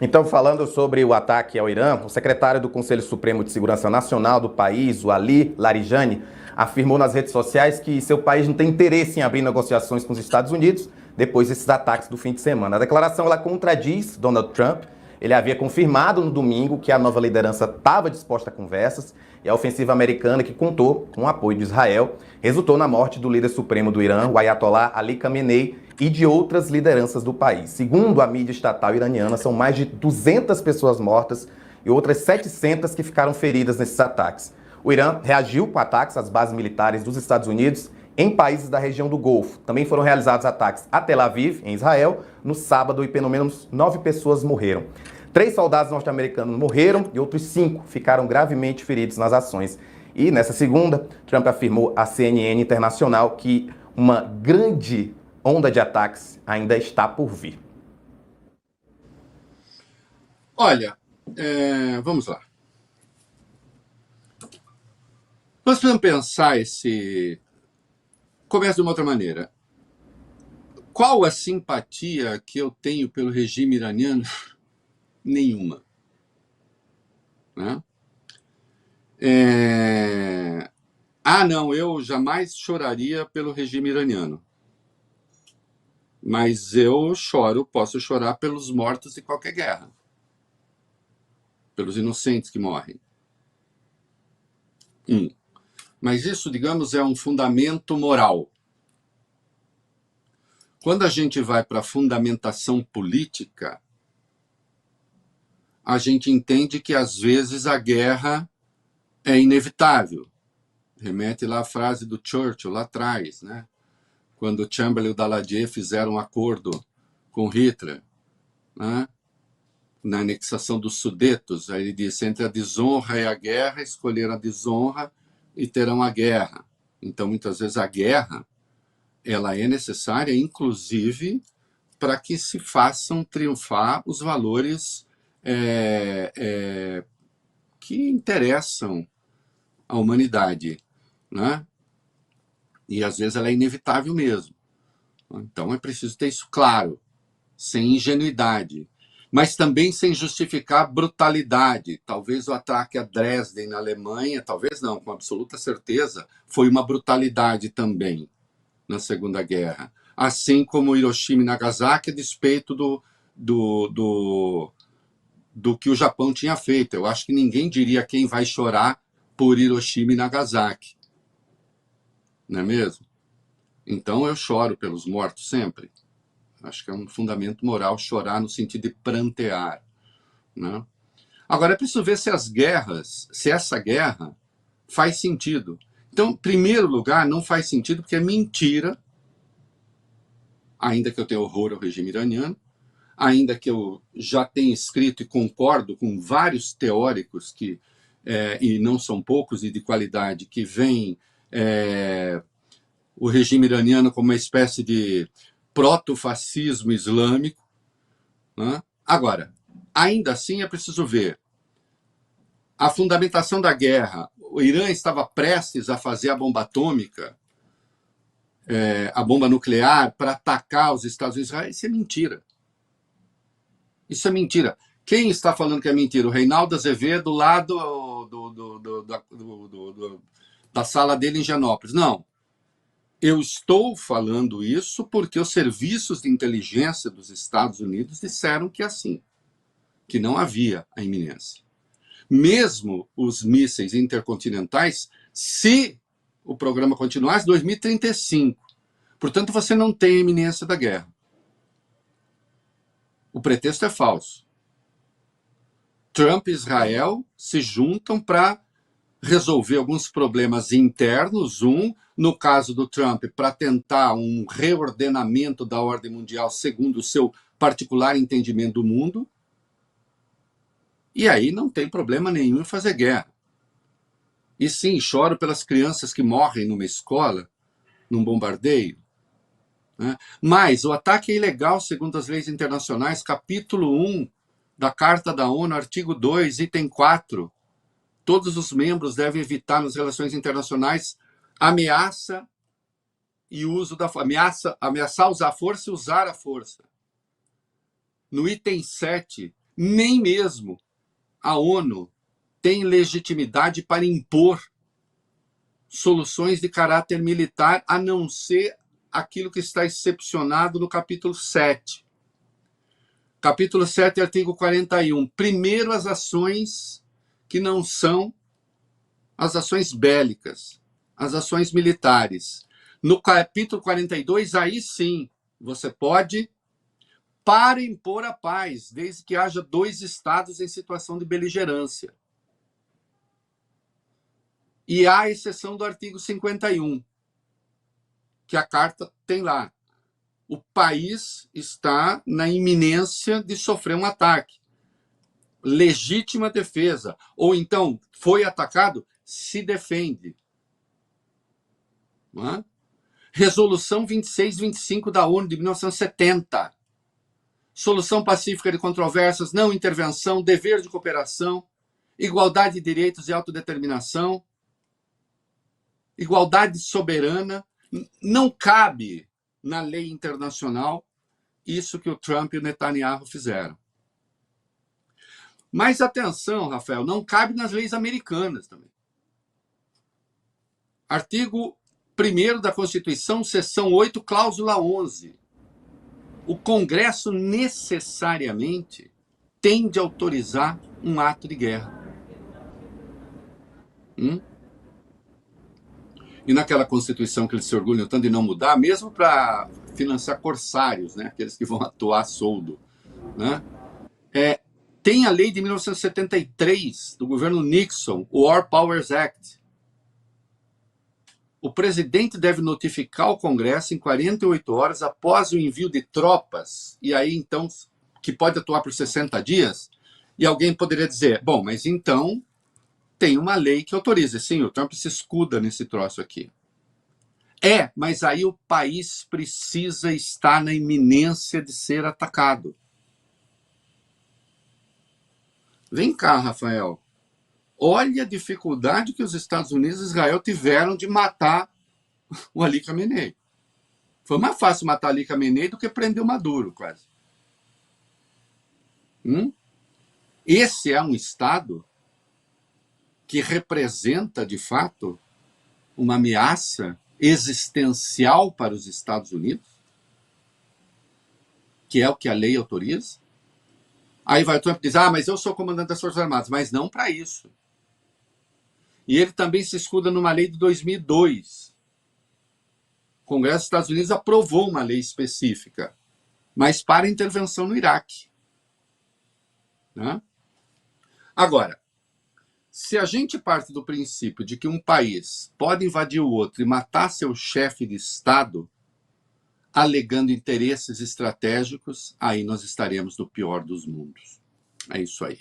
Então, falando sobre o ataque ao Irã, o secretário do Conselho Supremo de Segurança Nacional do país, o Ali Larijani, afirmou nas redes sociais que seu país não tem interesse em abrir negociações com os Estados Unidos depois desses ataques do fim de semana. A declaração ela contradiz Donald Trump. Ele havia confirmado no domingo que a nova liderança estava disposta a conversas e a ofensiva americana, que contou com o apoio de Israel, resultou na morte do líder supremo do Irã, o Ayatollah Ali Khamenei, e de outras lideranças do país. Segundo a mídia estatal iraniana, são mais de 200 pessoas mortas e outras 700 que ficaram feridas nesses ataques. O Irã reagiu com ataques às bases militares dos Estados Unidos em países da região do Golfo. Também foram realizados ataques a Tel Aviv, em Israel, no sábado, e pelo menos 9 pessoas morreram. 3 soldados norte-americanos morreram e outros 5 ficaram gravemente feridos nas ações. E nessa segunda, Trump afirmou à CNN Internacional que uma grande onda de ataques ainda está por vir. Olha, vamos lá. Nós precisamos pensar esse... Começa de uma outra maneira. Qual a simpatia que eu tenho pelo regime iraniano? Nenhuma. Né? Não, eu jamais choraria pelo regime iraniano. Mas eu posso chorar pelos mortos de qualquer guerra. Pelos inocentes que morrem. Mas isso, digamos, é um fundamento moral. Quando a gente vai para a fundamentação política, a gente entende que, às vezes, a guerra é inevitável. Remete lá a frase do Churchill, lá atrás, né? Quando Chamberlain e o Daladier fizeram um acordo com Hitler, né? Na anexação dos Sudetos, aí ele disse, entre a desonra e a guerra, escolheram a desonra e terão a guerra. Então, muitas vezes, a guerra ela é necessária, inclusive, para que se façam triunfar os valores que interessam à humanidade, né? E, às vezes, ela é inevitável mesmo. Então, é preciso ter isso claro, sem ingenuidade, mas também sem justificar brutalidade. Talvez o ataque a Dresden, na Alemanha, talvez não, com absoluta certeza, foi uma brutalidade também na Segunda Guerra. Assim como Hiroshima e Nagasaki, a despeito do que o Japão tinha feito. Eu acho que ninguém diria quem vai chorar por Hiroshima e Nagasaki. Não é mesmo? Então eu choro pelos mortos sempre. Acho que é um fundamento moral chorar no sentido de prantear. Né? Agora é preciso ver se essa guerra faz sentido. Então, em primeiro lugar, não faz sentido porque é mentira, ainda que eu tenha horror ao regime iraniano, ainda que eu já tenha escrito e concordo com vários teóricos, e não são poucos e de qualidade, que veem o regime iraniano como uma espécie de proto-fascismo islâmico. Né? Agora, ainda assim é preciso ver a fundamentação da guerra. O Irã estava prestes a fazer a bomba atômica, a bomba nuclear, para atacar os Estados Unidos. Isso é mentira. Isso é mentira. Quem está falando que é mentira? O Reinaldo Azevedo, lá da sala dele em Genópolis. Não. Eu estou falando isso porque os serviços de inteligência dos Estados Unidos disseram que é assim, que não havia a iminência. Mesmo os mísseis intercontinentais, se o programa continuasse, 2035. Portanto, você não tem a iminência da guerra. O pretexto é falso. Trump e Israel se juntam para resolver alguns problemas internos, no caso do Trump, para tentar um reordenamento da ordem mundial segundo o seu particular entendimento do mundo, e aí não tem problema nenhum em fazer guerra. E sim, choro pelas crianças que morrem numa escola, num bombardeio. Né? Mas o ataque é ilegal segundo as leis internacionais, capítulo 1 da Carta da ONU, artigo 2, item 4. Todos os membros devem evitar nas relações internacionais ameaça e uso da ameaçar usar a força e usar a força. No item 7, Nem mesmo a ONU tem legitimidade para impor soluções de caráter militar, a não ser aquilo que está excepcionado no capítulo 7. Capítulo 7, artigo 41. Primeiro, as ações que não são as ações bélicas, as ações militares. No capítulo 42, aí sim, você pode para impor a paz, desde que haja 2 estados em situação de beligerância. E há a exceção do artigo 51, que a carta tem lá. O país está na iminência de sofrer um ataque. Legítima defesa. Ou então, foi atacado, se defende. Não é? Resolução 2625 da ONU de 1970. Solução pacífica de controvérsias, não intervenção, dever de cooperação, igualdade de direitos e autodeterminação, igualdade soberana. Não cabe na lei internacional isso que o Trump e o Netanyahu fizeram. Mas atenção, Rafael, não cabe nas leis americanas também. Artigo 1º da Constituição, seção 8, cláusula 11. O Congresso necessariamente tem de autorizar um ato de guerra. E naquela Constituição que eles se orgulham tanto de não mudar, mesmo para financiar corsários, né, aqueles que vão atuar a soldo, né, tem a lei de 1973, do governo Nixon, o War Powers Act. O presidente deve notificar o Congresso em 48 horas após o envio de tropas, e aí então, que pode atuar por 60 dias, e alguém poderia dizer, bom, mas então tem uma lei que autoriza. Sim, o Trump se escuda nesse troço aqui. Mas aí o país precisa estar na iminência de ser atacado. Vem cá, Rafael. Olha a dificuldade que os Estados Unidos e Israel tiveram de matar o Ali Khamenei. Foi mais fácil matar Ali Khamenei do que prender o Maduro, quase. Esse é um Estado que representa, de fato, uma ameaça existencial para os Estados Unidos, que é o que a lei autoriza. Aí vai o Trump dizer, mas eu sou comandante das Forças Armadas, mas não para isso. E ele também se escuda numa lei de 2002. O Congresso dos Estados Unidos aprovou uma lei específica, mas para intervenção no Iraque. Né? Agora, se a gente parte do princípio de que um país pode invadir o outro e matar seu chefe de Estado, alegando interesses estratégicos, aí nós estaremos no pior dos mundos. É isso aí.